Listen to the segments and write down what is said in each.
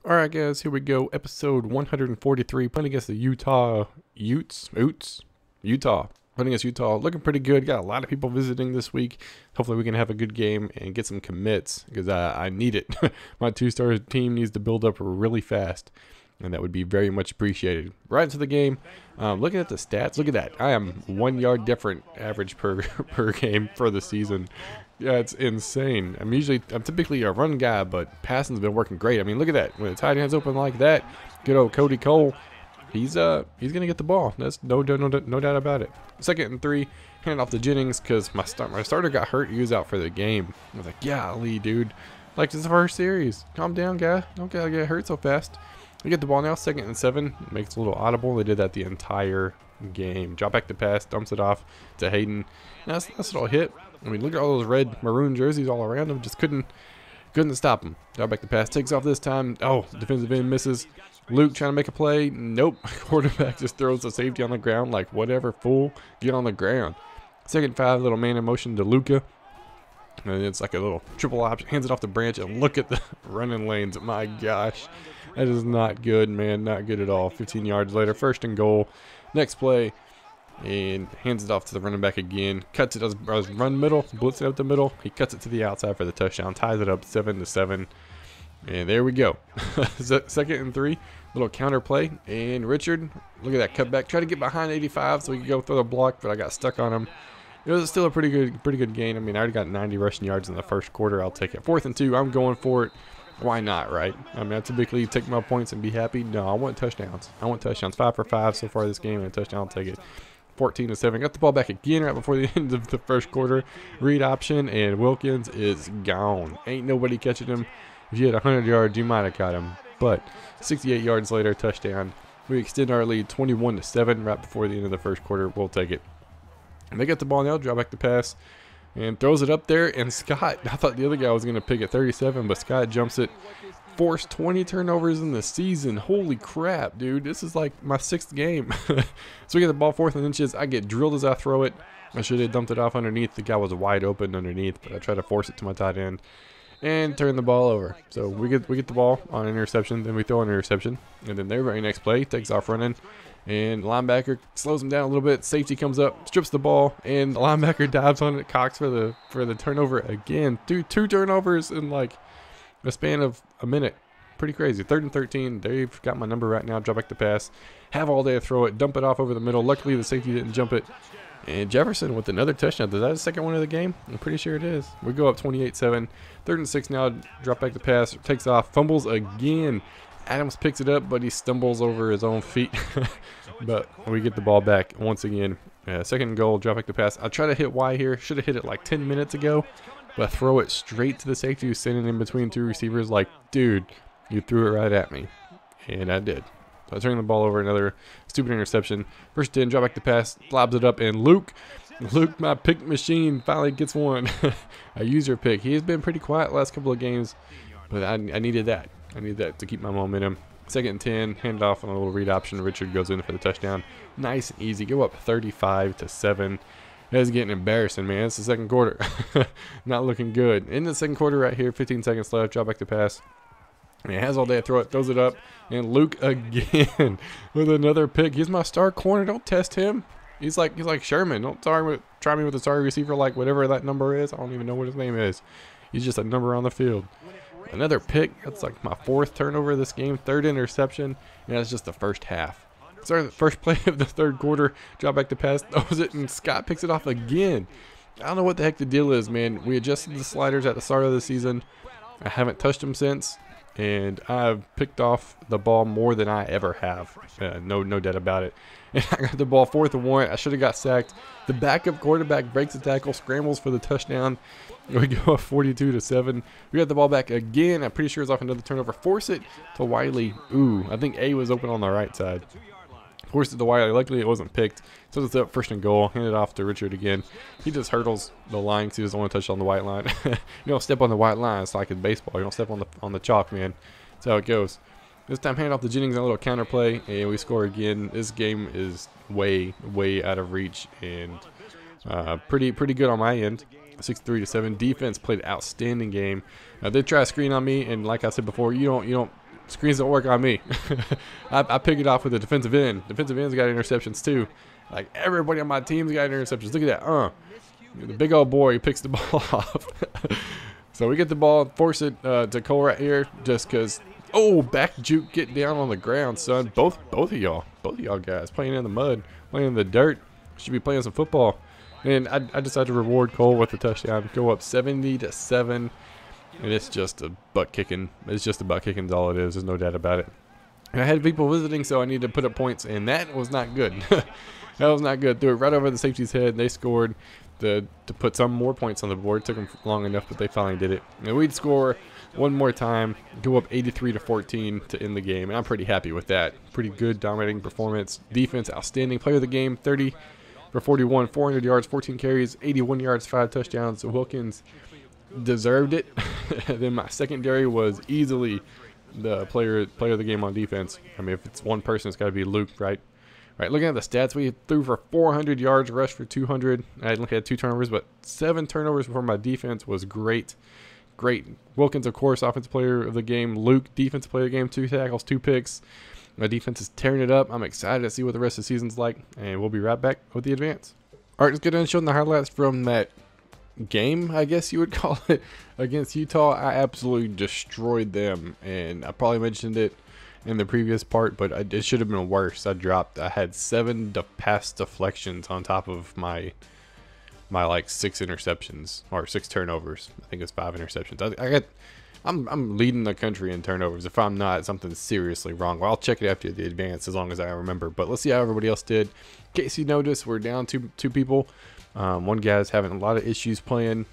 Alright guys, here we go. Episode 143, playing against the Utah Utes. Utah. Playing against Utah. Looking pretty good. Got a lot of people visiting this week. Hopefully we can have a good game and get some commits, because I need it. My two-star team needs to build up really fast, and that would be very much appreciated. Right into the game. Looking at the stats, look at that. I am 1 yard different average per game for the season. Yeah, it's insane. I'm typically a run guy, but passing's been working great. I mean, look at that. When the tight end's open like that, good old Cody Cole, he's gonna get the ball. That's no doubt about it. 2nd and 3, hand off to Jennings, because my starter got hurt. He was out for the game. I was like, golly, dude. Like, this is the first series. Calm down, guy. Don't gotta get hurt so fast. We get the ball now, 2nd and 7. Makes it a little audible. They did that the entire game. Drop back to pass, dumps it off to Hayden. That's a little hit. I mean, look at all those red maroon jerseys all around him. Just couldn't stop him. Drop back to pass, takes off this time. Oh, defensive end misses. Luke trying to make a play. Nope. Quarterback just throws the safety on the ground like, whatever, fool. Get on the ground. 2nd 5, little man in motion to Luca. And it's like a little triple option. Hands it off the branch, and look at the running lanes. My gosh. That is not good, man. Not good at all. 15 yards later, 1st and goal. Next play. And hands it off to the running back again. Cuts it as run middle. Blitz it up the middle. He cuts it to the outside for the touchdown. Ties it up 7-7. And there we go. 2nd and 3. Little counter play. And Richard, look at that cutback. Try to get behind 85 so he could go through the block, but I got stuck on him. It was still a pretty good game. I mean, I already got 90 rushing yards in the first quarter. I'll take it. 4th and 2. I'm going for it. Why not, right? I mean, I typically take my points and be happy. No, I want touchdowns. I want touchdowns. 5 for 5 so far this game, and a touchdown. I'll take it. 14-7. Got the ball back again right before the end of the first quarter. Read option, and Wilkins is gone. Ain't nobody catching him. If you had 100 yards, you might have caught him. But 68 yards later, touchdown. We extend our lead 21-7 right before the end of the first quarter. We'll take it. And they get the ball now. Drop back to pass. And throws it up there, and Scott, I thought the other guy was going to pick at 37, but Scott jumps it. Forced 20 turnovers in the season. Holy crap, dude. This is like my 6th game. So we get the ball 4th and inches. I get drilled as I throw it. I should have dumped it off underneath. The guy was wide open underneath, but I try to force it to my tight end and turn the ball over. So we get the ball on interception, then we throw an interception, and then their very next play takes off running. And linebacker slows him down a little bit. Safety comes up, strips the ball, and the linebacker dives on it. Cox for the turnover again. Two turnovers in like a span of a minute. Pretty crazy. 3rd and 13. They've got my number right now. Drop back to pass. Have all day to throw it. Dump it off over the middle. Luckily the safety didn't jump it. And Jefferson with another touchdown. Is that the 2nd one of the game? I'm pretty sure it is. We go up 28-7. 3rd and 6 now. Drop back to pass. Takes off. Fumbles again. Adams picks it up, but he stumbles over his own feet. But we get the ball back once again. 2nd and goal, drop back to pass. I try to hit Y here. Should have hit it like 10 minutes ago. But I throw it straight to the safety who's sitting in between 2 receivers like, dude, you threw it right at me. And I did. So I turn the ball over, another stupid interception. 1st 10, drop back to pass, lobs it up, and Luke, my pick machine, finally gets one. A user pick. He has been pretty quiet the last couple of games, but I needed that. I need that to keep my momentum. 2nd and 10, hand off on a little read option. Richard goes in for the touchdown. Nice and easy. Go up 35-7. That's getting embarrassing, man. It's the 2nd quarter. Not looking good. In the 2nd quarter right here, 15 seconds left. Drop back to pass. And he has all day to throw it. Throws it up. And Luke again with another pick. He's my star corner. Don't test him. He's like Sherman. Don't try me with a star receiver like whatever that number is. I don't even know what his name is. He's just a number on the field. Another pick. That's like my 4th turnover of this game. 3rd interception. And that's just the first half. Sorry, the first play of the 3rd quarter. Drop back to pass. Throws it, and Scott picks it off again. I don't know what the heck the deal is, man. We adjusted the sliders at the start of the season. I haven't touched them since. And I've picked off the ball more than I ever have. No doubt about it. And I got the ball 4th and 1. I should have got sacked. The backup quarterback breaks the tackle, scrambles for the touchdown. We go up 42-7. We got the ball back again. I'm pretty sure it's off another turnover. Force it to Wiley. Ooh, I think A was open on the right side. Forced it to Wiley. Luckily, it wasn't picked. So it's up 1st and goal. Hand it off to Richard again. He just hurdles the line because he doesn't want to touch on the white line. You don't step on the white line. It's like in baseball. You don't step on the chalk, man. That's how it goes. This time, hand off to Jennings on a little counter play, and we score again. This game is way out of reach, and pretty good on my end. 6-3-7. Defense played an outstanding game. They try a screen on me, and like I said before, you don't Screens don't work on me. I pick it off with the defensive end. Defensive end's got interceptions too. Like everybody on my team's got interceptions. Look at that. The big old boy picks the ball off. So we get the ball, force it to Cole right here, just because. Oh, back juke, get down on the ground, son. Both of y'all guys playing in the mud, playing in the dirt. Should be playing some football. And I decided to reward Cole with a touchdown. Go up 70-7, and it's just a butt kicking. It's just a butt kicking is all it is. There's no doubt about it. And I had people visiting, so I needed to put up points, and that was not good. That was not good. Threw it right over the safety's head, and they scored to put some more points on the board. Took them long enough, but they finally did it. And we'd score one more time, go up 83-14 to end the game, and I'm pretty happy with that. Pretty good, dominating performance. Defense, outstanding. Player of the game, 30 for 41, 400 yards, 14 carries, 81 yards, 5 touchdowns. So Wilkins deserved it. Then my secondary was easily the player of the game on defense. I mean, if it's one person, it's got to be Luke, right? Right, looking at the stats, we threw for 400 yards, rushed for 200. I only had 2 turnovers, but 7 turnovers for my defense was great. Great. Wilkins, of course, offensive player of the game. Luke, defensive player of the game, 2 tackles, 2 picks. My defense is tearing it up. I'm excited to see what the rest of the season's like, and we'll be right back with the advance. All right, let's get into showing the highlights from that game, I guess you would call it, against Utah. I absolutely destroyed them, and I probably mentioned it in the previous part, but it should have been worse. I had 7 pass deflections on top of my like 6 interceptions or 6 turnovers. I think it's 5 interceptions. I'm leading the country in turnovers. If I'm not, something's seriously wrong. Well, I'll check it after the advance as long as I remember. But let's see how everybody else did. In case you notice, we're down two people. One guy's having a lot of issues playing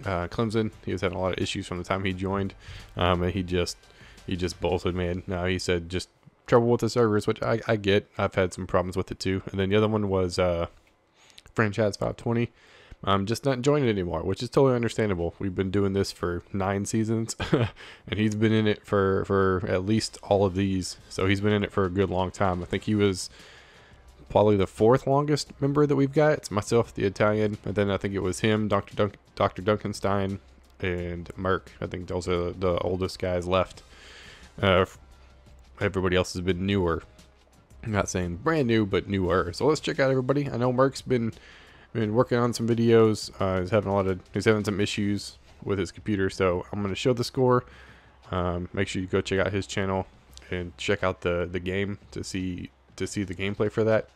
Clemson. He was having a lot of issues from the time he joined, and he just bolted, man. No, he said just trouble with the servers, which I get. I've had some problems with it too. And then the other one was Franchise 520. Just not joining it anymore, which is totally understandable. We've been doing this for 9 seasons, and he's been in it for at least all of these. So he's been in it for a good long time. I think he was probably the 4th longest member that we've got. It's myself, the Italian, and then I think it was him, Dr. Duncanstein, and Merck. I think those are the oldest guys left. Everybody else has been newer. I'm not saying brand new, but newer. So let's check out everybody. I know Merck's been working on some videos. He's having some issues with his computer, so I'm going to show the score. Make sure you go check out his channel and check out the game to see the gameplay for that.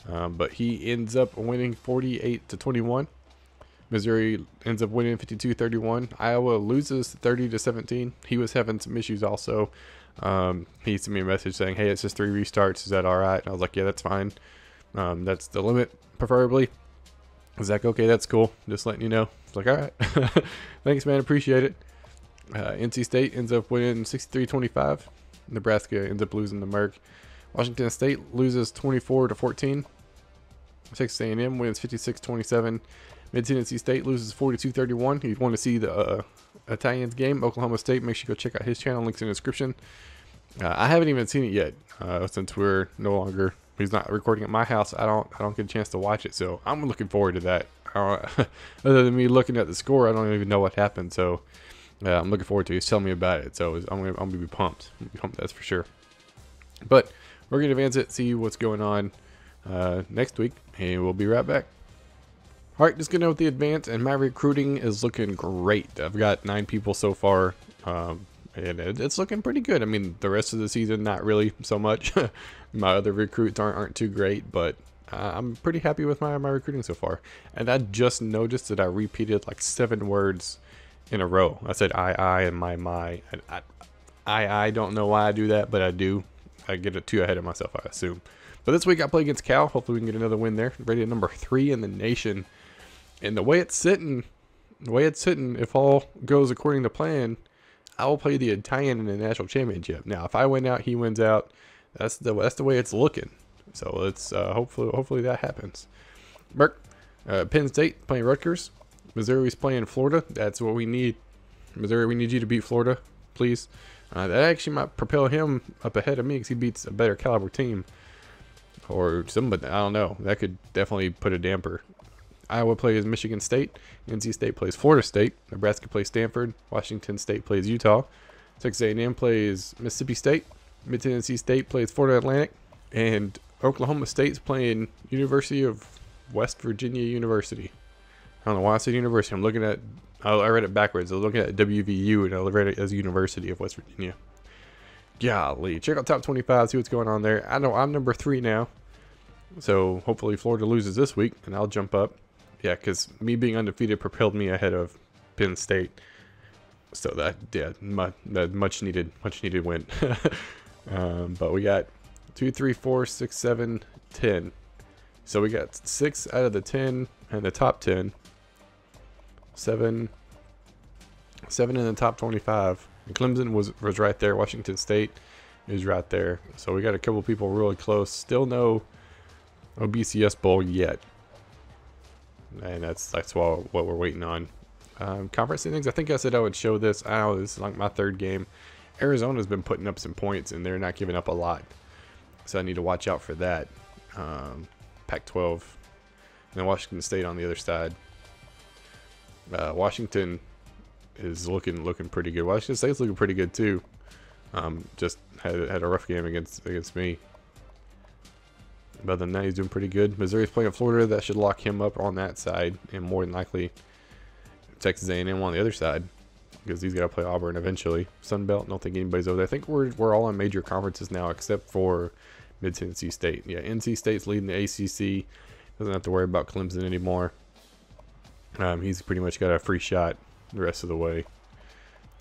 But he ends up winning 48-21. Missouri ends up winning 52-31. Iowa loses 30-17. He was having some issues also. He sent me a message saying, "Hey, it's just 3 restarts. Is that all right?" And I was like, "Yeah, that's fine. That's the limit, preferably." Zach, okay, that's cool. Just letting you know. It's like, all right. Thanks, man. Appreciate it. NC State ends up winning 63-25. Nebraska ends up losing to Merck. Washington State loses 24-14. Texas A&M wins 56-27. Mid-Tennessee State loses 42-31. If you want to see the Italians game, Oklahoma State, make sure you go check out his channel. Links in the description. I haven't even seen it yet since we're no longer. He's not recording at my house. I don't get a chance to watch it, so I'm looking forward to that. Other than me looking at the score, I don't even know what happened. So I'm looking forward to it. He's telling me about it, so I'm gonna be pumped. That's for sure. But we're gonna advance it, see what's going on next week, and we'll be right back. All right, just gonna with the advance, and my recruiting is looking great. I've got 9 people so far. And it's looking pretty good. I mean, the rest of the season, not really so much. My other recruits aren't too great, but I'm pretty happy with my recruiting so far. And I just noticed that I repeated like 7 words in a row. I said I and my. I don't know why I do that, but I do. I get it 2 ahead of myself, I assume. But this week I play against Cal. Hopefully we can get another win there. Ready at number 3 in the nation. And the way it's sitting, if all goes according to plan, I will play the Italian in the national championship. Now, if I win out, he wins out. That's the way it's looking. So let's hopefully that happens. Merck, Penn State playing Rutgers. Missouri's playing Florida. That's what we need. Missouri, we need you to beat Florida, please. That actually might propel him up ahead of me because he beats a better caliber team, or somebody. I don't know. That could definitely put a damper. Iowa plays Michigan State. NC State plays Florida State. Nebraska plays Stanford. Washington State plays Utah. Texas A&M plays Mississippi State. Mid-Tennessee State plays Florida Atlantic. And Oklahoma State's playing University of West Virginia University. I don't know why I said university. I'm looking at, I read it backwards. I was looking at WVU and I read it as University of West Virginia. Golly. Check out top 25, see what's going on there. I know I'm number 3 now. So hopefully Florida loses this week and I'll jump up. Yeah, because me being undefeated propelled me ahead of Penn State. So that, yeah, much needed win. But we got 2, 3, 4, 6, 7, 10. So we got 6 out of the 10 and the top 10. 7 in the top 25. And Clemson was right there. Washington State is right there. So we got a couple people really close. Still no BCS Bowl yet. And that's what we're waiting on. Conference standings, I think I said I would show this. I know this is like my 3rd game. Arizona's been putting up some points and they're not giving up a lot. So I need to watch out for that. Pac-12. And then Washington State on the other side. Washington is looking pretty good. Washington State's looking pretty good too. Just had a rough game against me. But other than that, he's doing pretty good. Missouri's playing Florida. That should lock him up on that side, and more than likely Texas A&M on the other side, because he's got to play Auburn eventually. Sun Belt, don't think anybody's over there. I think we're all on major conferences now except for Mid-Tennessee State. Yeah, NC State's leading the ACC. Doesn't have to worry about Clemson anymore. He's pretty much got a free shot the rest of the way.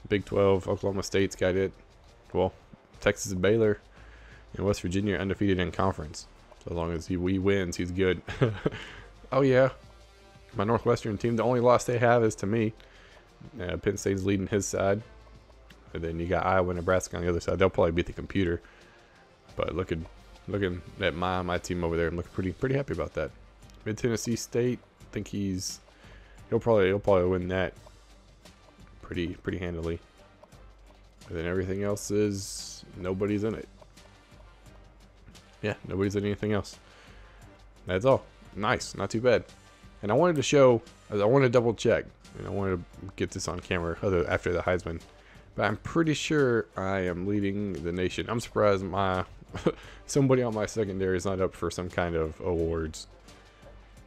Big 12, Oklahoma State's got it. Well, Texas and Baylor and West Virginia are undefeated in conference. So as long as he wins, he's good. Oh yeah, my Northwestern team, the only loss they have is to me. Penn State's leading his side. And then you got Iowa and Nebraska on the other side. They'll probably beat the computer. But looking at my team over there, I'm looking pretty happy about that. Mid Tennessee State, I think he'll probably win that pretty handily. And then everything else is nobody's in it. Yeah, nobody's in anything else. That's all. Nice, not too bad. And I wanted to show, I wanted to double check, and I wanted to get this on camera after the Heisman. But I'm pretty sure I am leading the nation. I'm surprised somebody on my secondary is not up for some kind of awards,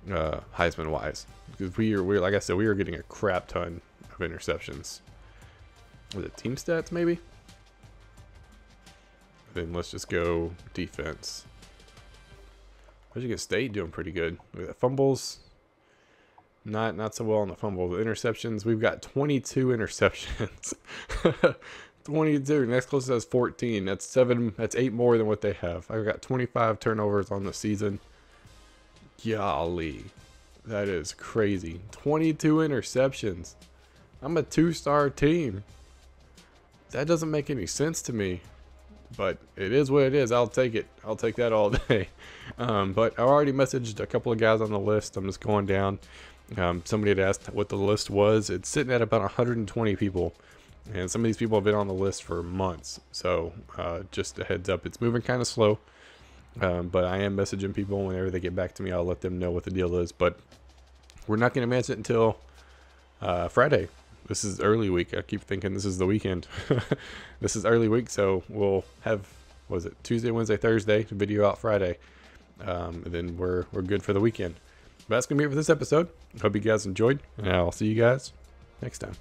Heisman wise, because we're like I said, we are getting a crap ton of interceptions. Was it team stats maybe? Then let's just go defense. Michigan State doing pretty good. Look at that. Fumbles, not so well on the fumbles. The interceptions, we've got 22 interceptions. 22. Next closest has 14. That's 7. That's 8 more than what they have. I've got 25 turnovers on the season. Golly, that is crazy. 22 interceptions. I'm a 2-star team. That doesn't make any sense to me. But it is what it is. I'll take it. I'll take that all day. But I already messaged a couple of guys on the list. I'm just going down. Somebody had asked what the list was. It's sitting at about 120 people. And some of these people have been on the list for months. So just a heads up. It's moving kind of slow. But I am messaging people. Whenever they get back to me, I'll let them know what the deal is. But we're not going to match it until Friday. This is early week. I keep thinking this is the weekend. This is early week, so we'll have, what was it, Tuesday, Wednesday, Thursday, video out Friday. And then we're good for the weekend. But that's going to be it for this episode. Hope you guys enjoyed, and I'll see you guys next time.